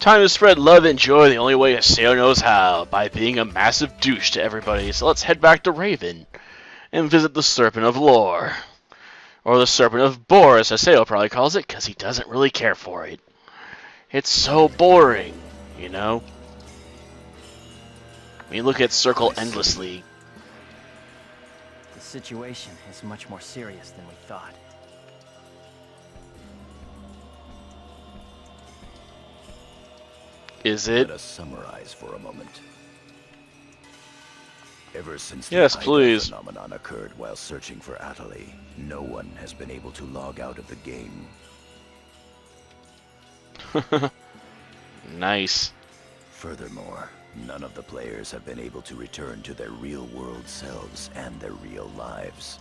Time to spread love and joy the only way a sailor knows how, by being a massive douche to everybody. So let's head back to Raven and visit the Serpent of Lore. Or the Serpent of Bore, as Haseo probably calls it, because he doesn't really care for it. It's so boring, you know? I mean, look at Circle endlessly. The situation is much more serious than we thought. Is it? Let us summarize for a moment. Ever since Yes, the AIDA please. phenomenon occurred while searching for Atali, no one has been able to log out of the game. Nice. Furthermore, none of the players have been able to return to their real-world selves and their real lives.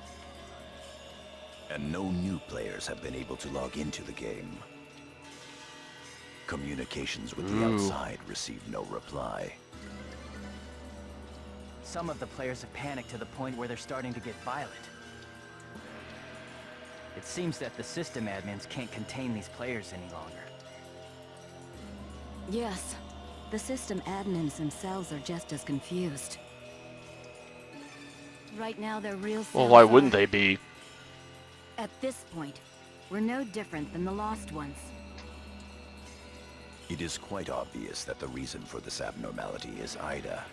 And no new players have been able to log into the game. Communications with the outside receive no reply. Some of the players have panicked to the point where they're starting to get violent. It seems that the system admins can't contain these players any longer. Yes, the system admins themselves are just as confused. Right now, their real selves Well, why wouldn't they be? At this point, we're no different than the lost ones. It is quite obvious that the reason for this abnormality is AIDA.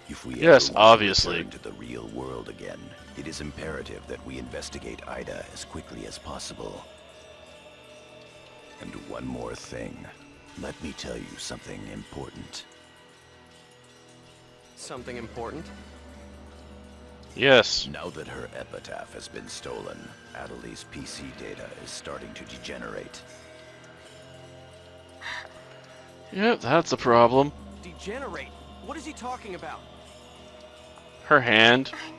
If we Yes, ever want obviously. to return to the real world again, it is imperative that we investigate AIDA as quickly as possible. And one more thing. Let me tell you something important. Something important? Yes. Now that her epitaph has been stolen, Atali's PC data is starting to degenerate. Yep, that's a problem. Degenerate? What is he talking about? Her hand. I'm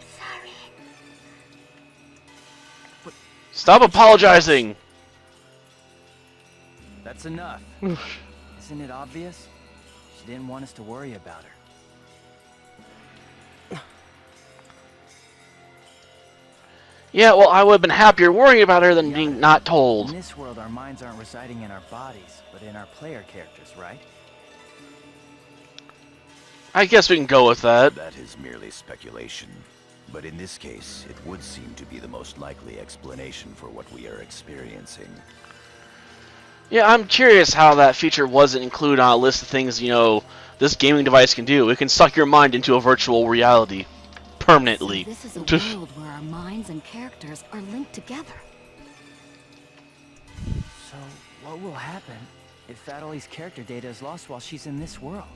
sorry. Stop apologizing! That's enough. Isn't it obvious? She didn't want us to worry about her. Yeah, well, I would have been happier worrying about her than being not In told. this world, our minds aren't residing in our bodies, but in our player characters, right? I guess we can go with that. That is merely speculation. But in this case, it would seem to be the most likely explanation for what we are experiencing. Yeah, I'm curious how that feature wasn't included on a list of things, you know, this gaming device can do. It can suck your mind into a virtual reality. Permanently. So this is a world where our minds and characters are linked together. So, what will happen if Atali's character data is lost while she's in this world?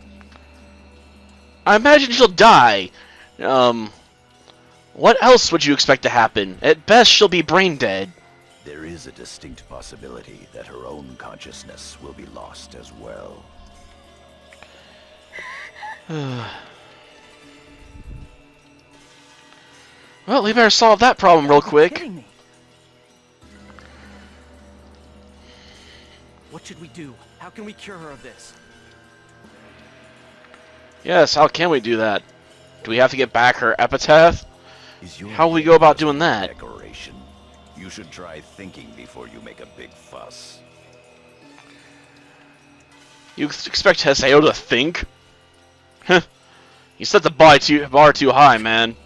I imagine she'll die. What else would you expect to happen? At best, she'll be brain dead. There is a distinct possibility that her own consciousness will be lost as well. Well, we better solve that problem real You're quick. kidding me. What should we do? How can we cure her of this? Yes, how can we do that? Do we have to get back her epitaph? Is your How will we game go about just doing a that? Decoration. You should try thinking before you make a big fuss. You expect Haseo to think? Huh. You set the bar too high, man.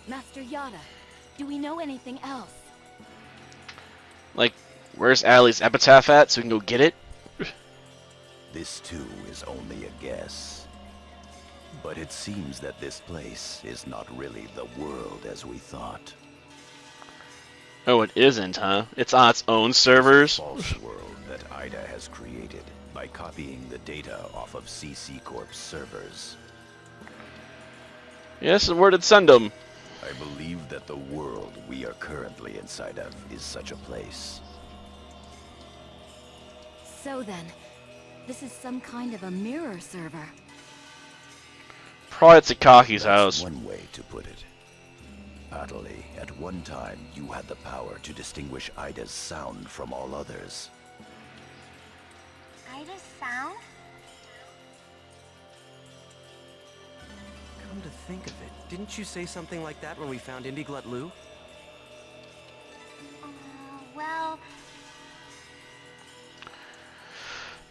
Master Yada, do we know anything else? Like, where's Allie's epitaph at so we can go get it? This too is only a guess. But it seems that this place is not really the world as we thought. Oh, it isn't, huh? It's on its own servers? False world that AIDA has created by copying the data off of CC Corp's servers. Yes, and where did it send them? I believe that the world we are currently inside of is such a place. So then, this is some kind of a mirror server. Probably at Sakaki's That's house. one way to put it. Atali, at one time you had the power to distinguish AIDA's sound from all others. AIDA's sound? Come to think of it, didn't you say something like that when we found Indiglut Lu? Well...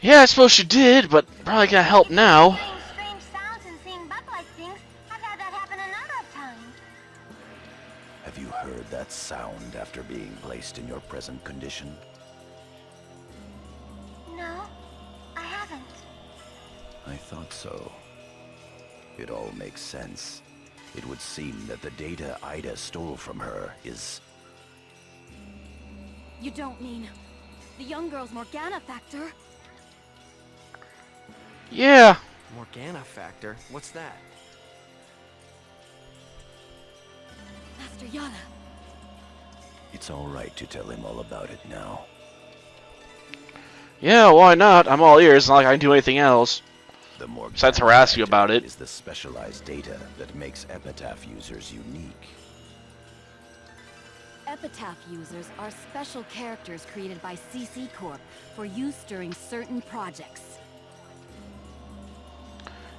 Yeah, I suppose she did, but probably can't help now. Hearing strange sounds and seeing bug-like things, I've had that happen a number of times. Have you heard that sound after being placed in your present condition? No, I haven't. I thought so. It all makes sense. It would seem that the data AIDA stole from her is... You don't mean the young girl's Morgana factor? Yeah. Morgana factor? What's that? Master Yada. It's alright to tell him all about it now. Yeah, why not? I'm all ears. It's not like I can do anything else. The Morgana Besides harass you factor about it. is the specialized data that makes Epitaph users unique. Epitaph users are special characters created by CC Corp for use during certain projects.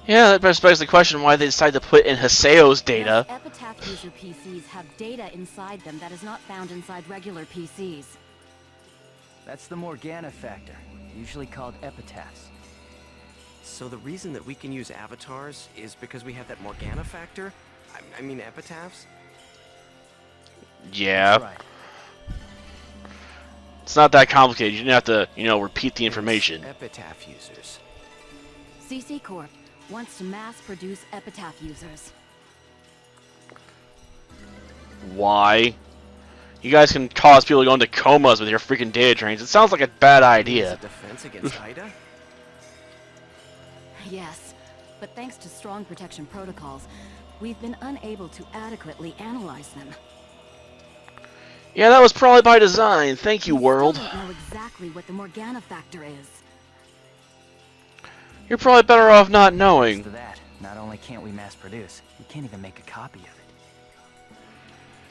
Yeah, that best begs the question why they decided to put in Haseo's data. Yes, Epitaph user PCs have data inside them that is not found inside regular PCs. That's the Morgana factor, usually called epitaphs. So the reason that we can use avatars is because we have that Morgana factor? I mean epitaphs? Yeah. That's right. It's not that complicated. You didn't have to, repeat the information. Epitaph users. CC Corp wants to mass produce Epitaph users. Why? You guys can cause people to go into comas with your freaking data trains. It sounds like a bad Is idea. it defense against AIDA? Yes, but thanks to strong protection protocols, we've been unable to adequately analyze them. Yeah, that was probably by design. Thank you, We world. still don't know exactly what the Morgana factor is. You're probably better off not Thanks knowing. to that, not only can't we mass produce, we can't even make a copy of it.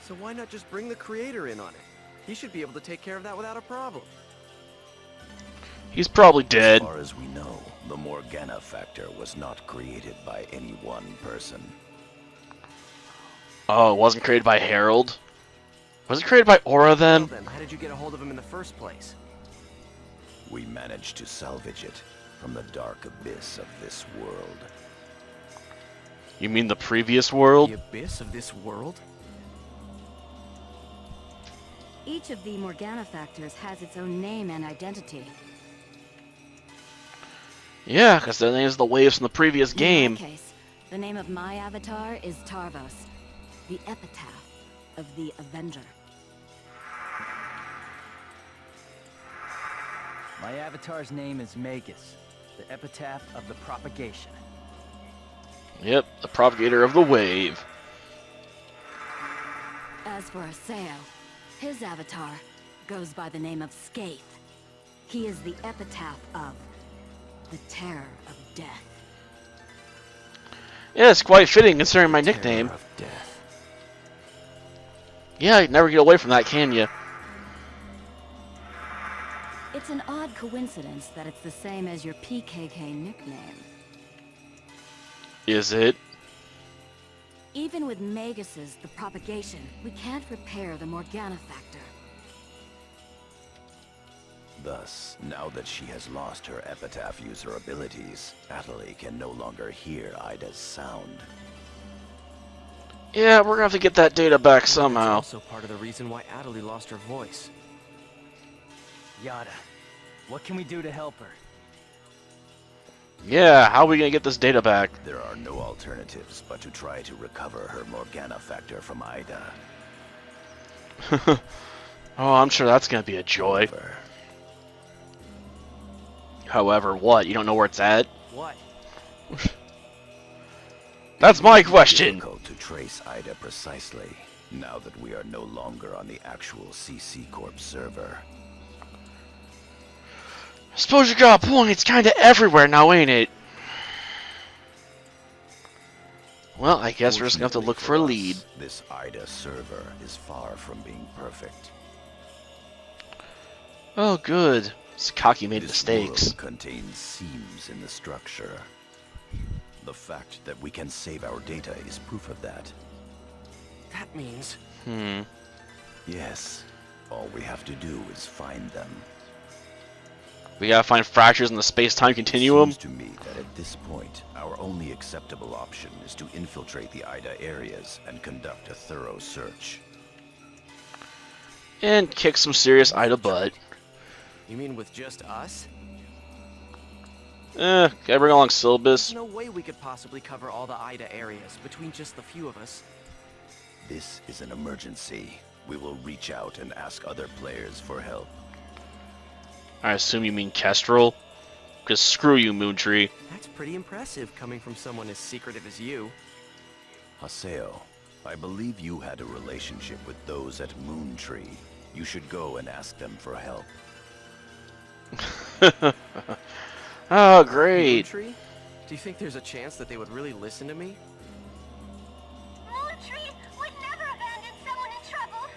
So why not just bring the creator in on it? He should be able to take care of that without a problem. He's probably dead. As far as we know, the Morgana factor was not created by any one person. Oh, it wasn't created by Harold? Was it created by Aura then? Well then, how did you get a hold of him in the first place? We managed to salvage it from the dark abyss of this world. You mean the previous world? The abyss of this world? Each of the Morgana factors has its own name and identity. Yeah, because their name is the waves from the previous game. In my case, the name of my avatar is Tarvos, the epitaph of the Avenger. My avatar's name is Magus, the epitaph of the propagation. Yep, the propagator of the wave. As for Aseo, his avatar goes by the name of Skaith. He is the epitaph of the terror of death. Yeah, it's quite fitting considering my nickname. Terror of death. Yeah, you never get away from that, can you? It's an odd coincidence that it's the same as your PKK nickname. Is it? Even with Magus's The Propagation, we can't repair the Morgana factor. Thus, now that she has lost her epitaph user abilities, Atali can no longer hear AIDA's sound. Yeah, we're gonna have to get that data back That's somehow. also part of the reason why Atali lost her voice. Yada, what can we do to help her? Yeah, how are we gonna get this data back? There are no alternatives but to try to recover her Morgana factor from AIDA. Oh, I'm sure that's gonna be a joy. However, what? You don't know where it's at? What? That's my question. Difficult to trace AIDA precisely, now that we are no longer on the actual CC Corp server. I suppose you got a point. It's kinda everywhere now, ain't it? Well, I guess we're just gonna have to look for a lead. This AIDA server is far from being perfect. Oh, good. Sakaki made This mistakes. world contains seams in the structure. The fact that we can save our data is proof of that. That means... Yes, all we have to do is find them. We gotta find fractures in the space-time continuum. Seems to me that at this point, our only acceptable option is to infiltrate the AIDA areas and conduct a thorough search. And kick some serious AIDA butt. You mean with just us? Can I bring along Syllabus? There's no way we could possibly cover all the AIDA areas between just the few of us. This is an emergency. We will reach out and ask other players for help. I assume you mean Kestrel? Because screw you, Moontree. That's pretty impressive coming from someone as secretive as you. Haseo, I believe you had a relationship with those at Moontree. You should go and ask them for help. Oh, great. Moontree? Do you think there's a chance that they would really listen to me? Moontree would never abandon someone in trouble.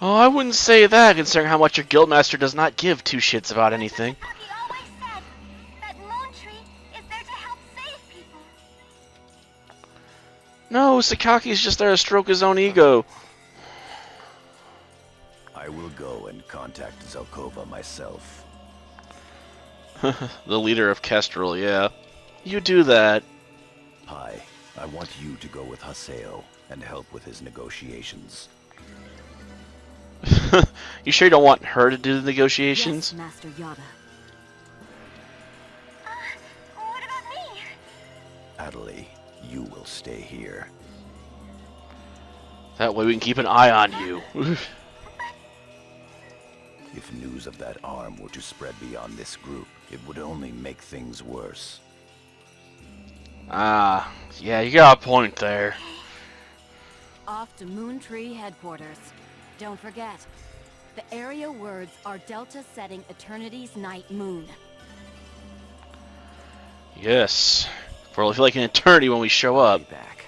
Oh, I wouldn't say that, considering how much your guildmaster does not give two shits about anything. He always said that Moontree is there to help save people. No, Sakaki's just there to stroke his own ego. I will go and contact Zelkova myself. The leader of Kestrel, yeah. You do that. Pi, I want you to go with Haseo and help with his negotiations. You sure you don't want her to do the negotiations? Yes, Master Yada. What about me? Adley, you will stay here. That way we can keep an eye on you. If news of that arm were to spread beyond this group, it would only make things worse. Ah, yeah, you got a point there. Off to Moontree headquarters. Don't forget, the area words are Delta setting Eternity's night moon. Yes. For it'll feel like an eternity when we show up. Be back.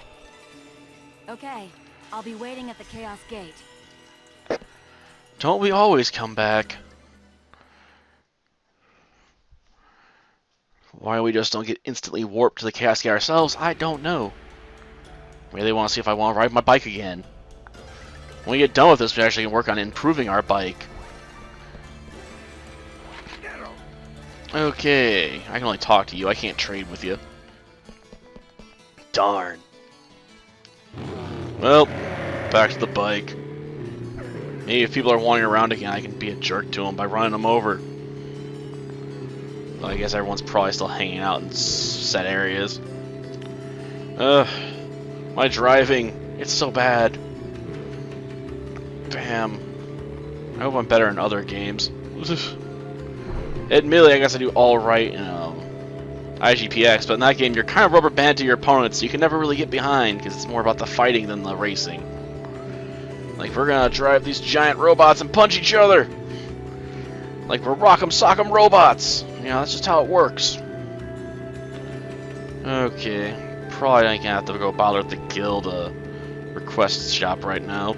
Okay, I'll be waiting at the Chaos Gate. Don't we always come back? Why we just don't get instantly warped to the Chaos Gate ourselves, I don't know. Maybe they want to see if I want to ride my bike again. When we get done with this, we actually can work on improving our bike. Okay, I can only talk to you, I can't trade with you. Darn. Well, back to the bike. Maybe if people are wandering around again, I can be a jerk to them by running them over. Well, I guess everyone's probably still hanging out in set areas. My driving, it's so bad. Damn. I hope I'm better in other games. Admittedly, I guess I do alright in IGPX, but in that game you're kind of rubber banded to your opponents, so you can never really get behind, because it's more about the fighting than the racing. Like, we're gonna drive these giant robots and punch each other! Like we're rock'em sock'em robots! You know, that's just how it works. Okay. Probably ain't gonna have to go bother with the guild request shop right now.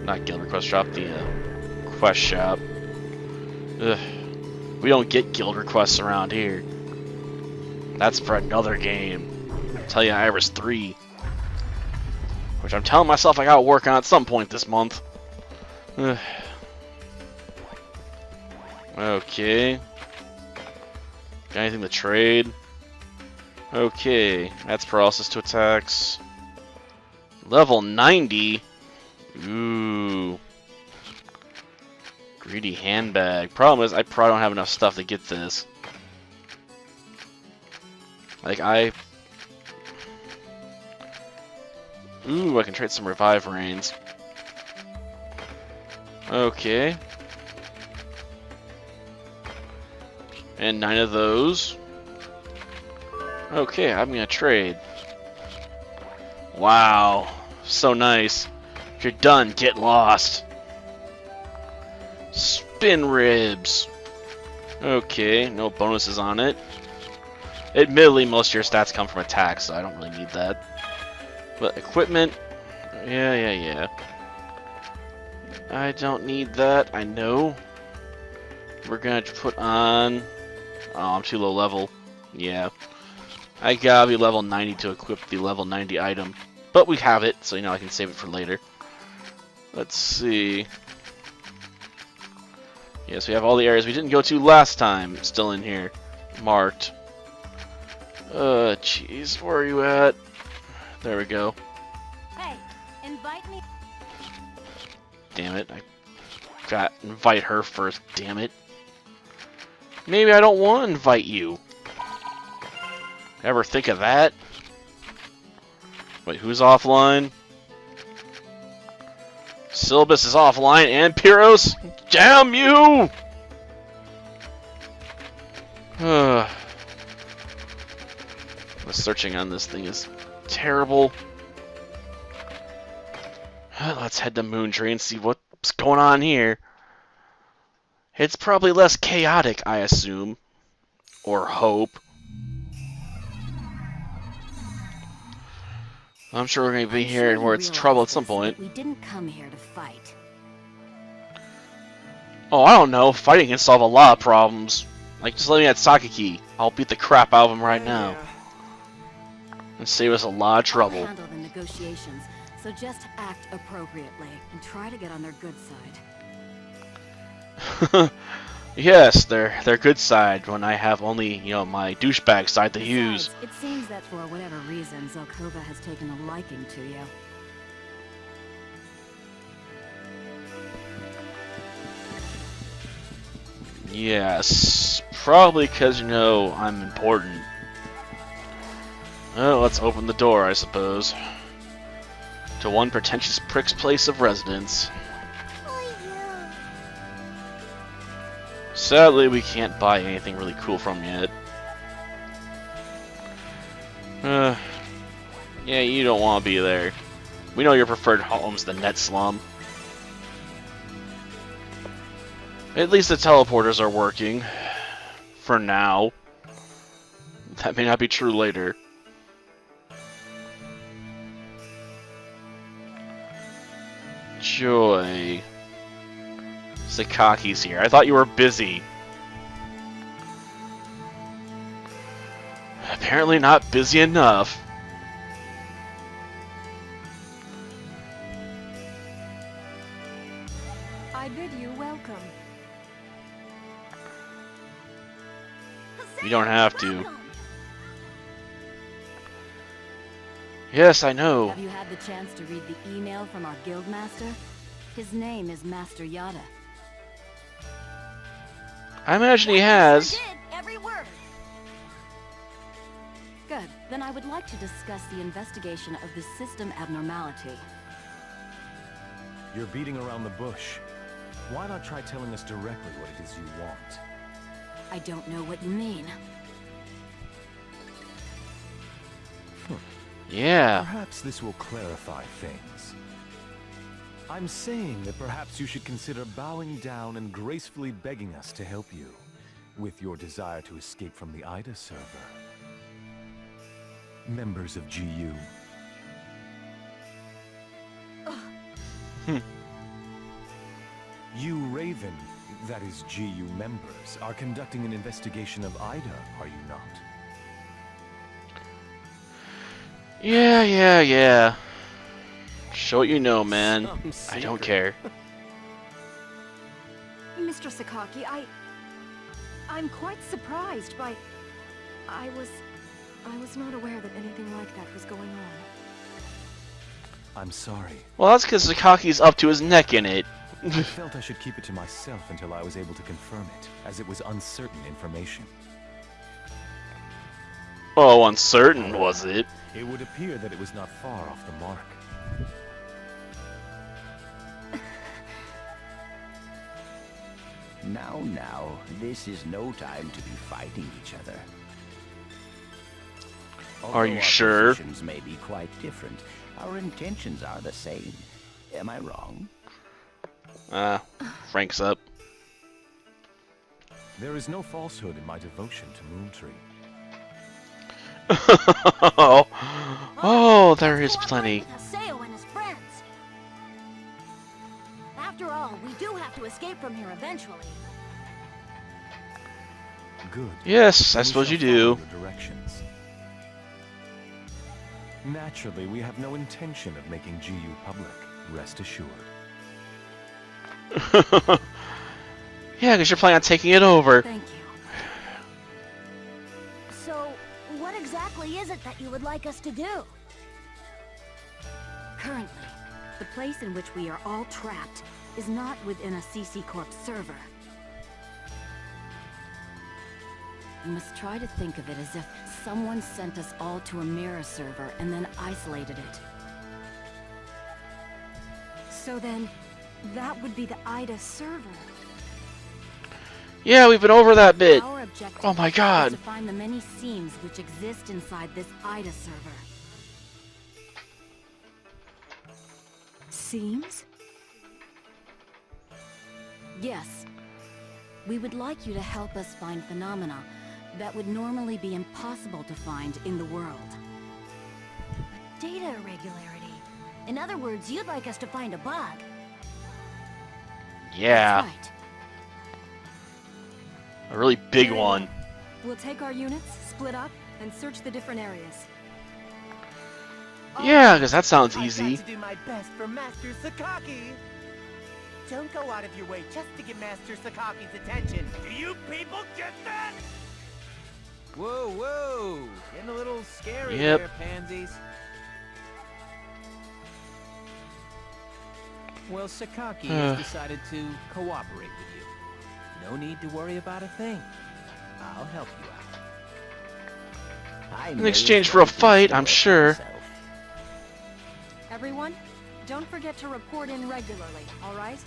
Not guild request shop, the quest shop. Ugh. We don't get guild requests around here. That's for another game. I'll tell you, Iris 3. Which I'm telling myself I gotta work on at some point this month. Ugh. Okay. Got anything to trade? Okay. That's paralysis to attacks. Level 90? Ooh. Greedy handbag. Problem is, I probably don't have enough stuff to get this. Like, ooh, I can trade some revive rains. Okay. And 9 of those. Okay, I'm gonna trade. Wow. So nice. If you're done, get lost. Spin ribs. Okay, no bonuses on it. Admittedly, most of your stats come from attacks, so I don't really need that. But equipment, yeah. I don't need that, I know. We're gonna put on... Oh, I'm too low level. Yeah. I gotta be level 90 to equip the level 90 item. But we have it, so you know I can save it for later. Let's see. Yes, we have all the areas we didn't go to last time still in here. Marked. Jeez, where are you at? There we go. Hey, invite me. Damn it, I got invite her first, damn it. Maybe I don't want to invite you. Ever think of that? Wait, who's offline? Syllabus is offline, and Pyros? Damn you! The searching on this thing is terrible. Let's head to Moontree and see what's going on here. It's probably less chaotic, I assume. Or hope. I'm sure we're going to be here where it's trouble at some point. We didn't come here to fight. Oh, I don't know. Fighting can solve a lot of problems. Like, just let me at Sakaki. I'll beat the crap out of him right now. And save us a lot of trouble. I'll handle the negotiations, so just act appropriately and try to get on their good side. Yes, their good side when I have only, you know, my douchebag side to use. Besides, it seems that for whatever reason, Zelkova has taken a liking to you. Yes, probably because, you know, I'm important. Oh, let's open the door, I suppose. To one pretentious prick's place of residence. Sadly, we can't buy anything really cool from yet. Yeah, you don't want to be there. We know your preferred home's the net slum. At least the teleporters are working. For now. That may not be true later. Joy. Sakaki's here. I thought you were busy. Apparently not busy enough. I bid you welcome. You don't have to. Yes, I know. Have you had the chance to read the email from our guildmaster? His name is Master Yada. I imagine he has. Did every word. Good. Then I would like to discuss the investigation of this system abnormality. You're beating around the bush. Why not try telling us directly what it is you want? I don't know what you mean. Yeah. Perhaps this will clarify things. I'm saying that perhaps you should consider bowing down and gracefully begging us to help you with your desire to escape from the AIDA server. Members of GU. You, Raven, that is GU members, are conducting an investigation of AIDA, are you not? Yeah. Show what you know, man. I don't care. Mr. Sakaki, I'm quite surprised by... I was not aware that anything like that was going on. I'm sorry. Well, that's because Sakaki's up to his neck in it. I felt I should keep it to myself until I was able to confirm it, as it was uncertain information. Oh, uncertain, was it? It would appear that it was not far off the mark. Now, this is no time to be fighting each other. Are you Although sure? Our positions may be quite different. Our intentions are the same. Am I wrong? Frank's up. There is no falsehood in my devotion to Moontree. Oh, there is plenty. Haseo and his friends. After all, we do have to escape from here eventually. Good. Yes, I We suppose shall you do. follow your directions. Naturally, we have no intention of making GU public. Rest assured. Yeah, because you're planning on taking it over. Thank you. So, what exactly is it that you would like us to do? Currently, the place in which we are all trapped is not within a CC Corp server. You must try to think of it as if someone sent us all to a mirror server and then isolated it. So then, that would be the AIDA server. Yeah, we've been over that bit. Our objective Oh my god. is to find the many seams which exist inside this AIDA server. Seems? Yes. We would like you to help us find phenomena that would normally be impossible to find in the world. Data irregularity. In other words, you'd like us to find a bug. Yeah, That's right. a really big Very one. well. We'll take our units, split up, and search the different areas. Yeah, because that sounds easy. I've got to do my best for Master Sakaki. Don't go out of your way just to get Master Sakaki's attention. Do you people get that? Whoa, whoa! Getting a little scary Yep. there, pansies. Well, Sakaki has decided to cooperate with you. No need to worry about a thing. I'll help you out. In exchange for a fight, I'm sure. Everyone, don't forget to report in regularly, alright?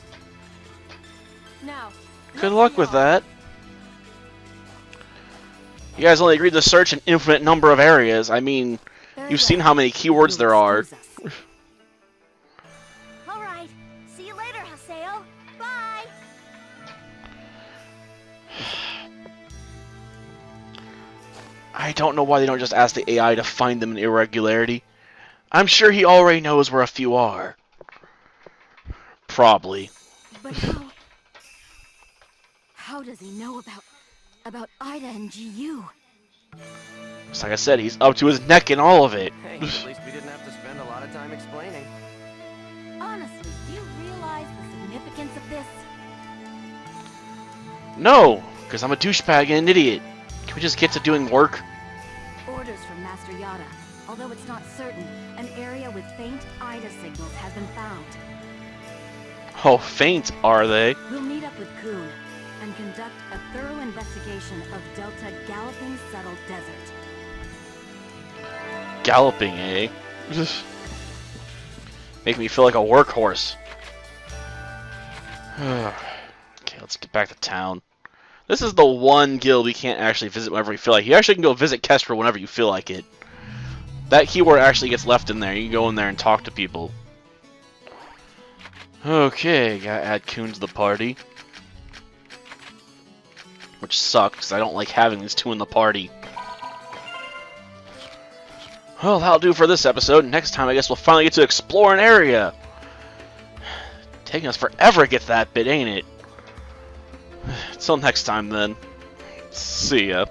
Now, Good luck with that. You guys only agreed to search an infinite number of areas. I mean, you've seen how many keywords there are. Alright. See you later, Haseo. Bye! I don't know why they don't just ask the AI to find them in irregularity. I'm sure he already knows where a few are. Probably. But how does he know about AIDA and GU? Just like I said, he's up to his neck in all of it. Hey, at least we didn't have to spend a lot of time explaining. Honestly, do you realize the significance of this? No, because I'm a douchebag and an idiot. Can we just get to doing work? Orders from Master Yada. Although it's not certain, an area with faint AIDA signals has been found. Oh, faint are they? We'll meet up with Kuhn and conduct a thorough investigation of Delta Galloping Settled Desert. Galloping, eh? Make me feel like a workhorse. Okay, let's get back to town. This is the one guild we can't actually visit whenever we feel like. You actually can go visit Kestra whenever you feel like it. That keyword actually gets left in there. You can go in there and talk to people. Okay, gotta add Kuhn to the party. Which sucks, because I don't like having these two in the party. Well, that'll do for this episode. Next time, I guess we'll finally get to explore an area. Taking us forever to get to that bit, ain't it? Till next time, then. See ya.